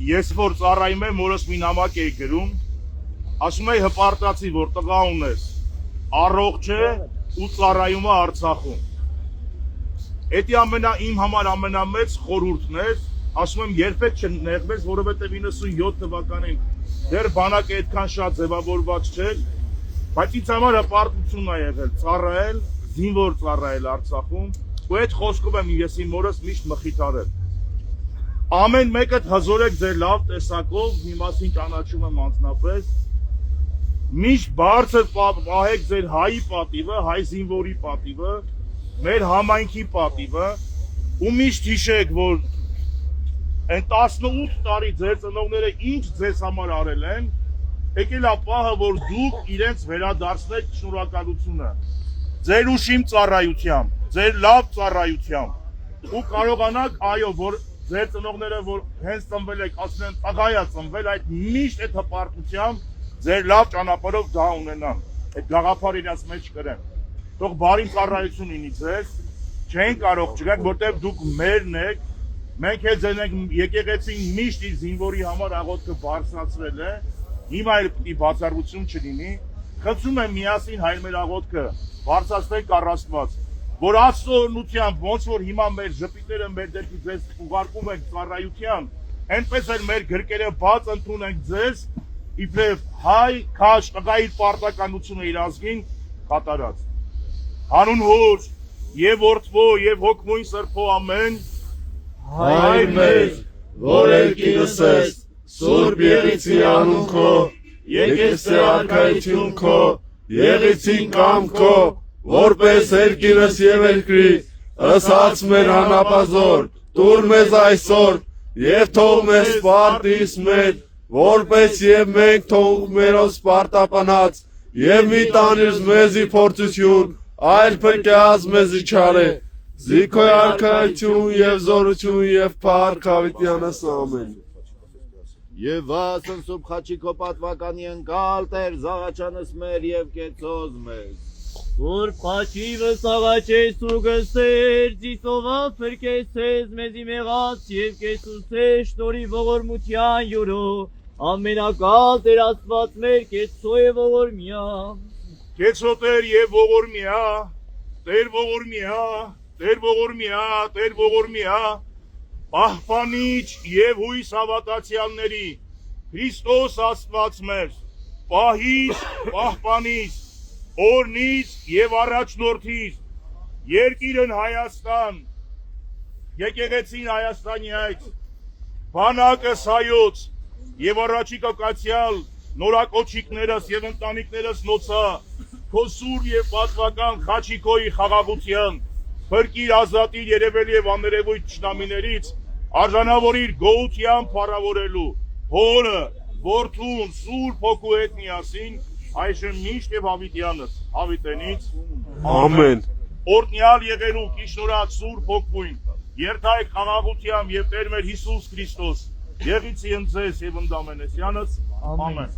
Ես որ ծառայում եմ, մորս մի նամակ էի գրում, ասում էի հպարտացի, որ տղա ունես, առողջ է ու ծառայում է Արցախում։ Էդի իմ համար ամենամեծ խորհուրդն էր, ասում եմ երբեք չնեղվես, որովհետև 97 թվականին դեռ բանակը այդքան շատ ձևավորված չէր, բայց ինձ համար հպարտություն է եղել ծառայել, զինվոր ծառայել Արցախում, ու այդ խոսքով եմ ես իմ մորս միշտ մխիթարել։ Ամեն մեկդ հզորեք ձեր լավ տեսակով, մի մասին ճանաչում եմ անձնապես, միշտ բարձր պահեք ձեր հայի պատիվը, հայ զինվորի պատիվը, մեր համայնքի պատիվը, ու միշտ հիշեք, որ այն 18 տարի ձեր ծնողները ինչ ձեզ համար արել են, եկել է պահը, որ դուք իրենց վերադարձնեք շնորհակալությունը, ձեր ուշիմ ծառայությամբ, ձեր լավ ծառայությամբ, ու կարողանաք, այո, որ ձեր ծնողները, որ հենց ծնվել եք, ասում են տղայա ծնվել, այդ միշտ այդ հպարտությամբ ձեր լավ ճանապարհով դա ունենան, այդ գաղափարը իրաց մեջ կրեն։ Թող բարի ծառայություն լինի ձեզ, չեն կարող չգանք, որտեղ դուք մերն եք, մենք էլ ձեր եկեղեցին միշտ իր զինվորի համար աղոթքը բարձրացրել է, հիմա էլ պիտի բացառություն չլինի, խնդրում եմ միասին հայր մեր աղոթքը բարձրացնենք առ Աստված, որ Աստծո օրհնությամբ, ոնց որ հիմա մեր ժպիտները մեր դեպի ձեզ ուղարկում ենք ծառայության, այնպես էլ մեր գրկերը բաց ընդունենք ձեզ, իբրև հայ քաշ տղա իր պարտականությունը իր ազգին կատարած։ Հանուն Հոր եւ Որդվո եւ Հոգնույն Սրբո ամեն։ Հայր մեր, որ երկինս ես, Սուրբ եղիցի անուն քո, եկեցե արքայություն քո, եղիցին կամ քո, որպես երկինս եւ երկրի, ըսած մեր անապազոր, տուր մեզ այսօր, եւ թող մեզ սպարտիս մեր, որպես եւ մենք թող մերոս սպարտապանած, եւ մի տանիր մեզի փորձություն, այլ փրկած մեզի չարե, զիքոյ արքայություն եւ զորություն եւ փառք հավիտյանս ամեն։ Եվ ասն սուրբ խաչիկո պատվականի ընկալ Տեր զաղաչանս մեր եւ կեցոզ մեզ։ Սուրբ խաչիվս աղաչես ու գսեր, ձիսովա փրկեցես մեզի մեղած եւ կեցուսես շնորհի ողորմության յուրո, ամենակալ Տեր Աստված մեր կեցո եւ ողորմյա։ Կեցո Տեր եւ ողորմյա, Տեր ողորմյա, Տեր ողորմյա, Տեր ողորմյա, պահպանիչ եւ հույս հավատացյալների, Քրիստոս Աստված մեր, պահից, պահպանից, օրնից եւ առաջնորդից, երկիրն Հայաստան, եկեղեցին Հայաստանի այդ, բանակս հայոց եւ առաջիկա կացյալ նորակոչիկներս եւ ընտանիքներս նոցա, քո սուր եւ պատվական խաչիկոյի խաղաղության, փրկիր ազատիր երևելի եւ աներևույթ ճշնամիներից, արժանավորիր գոհությամբ փառավորելու, Հորը, Որդուն, Սուրբ Հոգու հետ միասին, այժմ միշտ եւ հավիտյանս, հավիտենից, ամեն։ Օրհնյալ եղերուք իշնորհած Սուրբ Հոգուին, երթայք խաղաղությամբ եւ Տեր մեր Հիսուս Քրիստոս, եղիցի ընձեզ եւ ընդամենեսյանս, ամեն։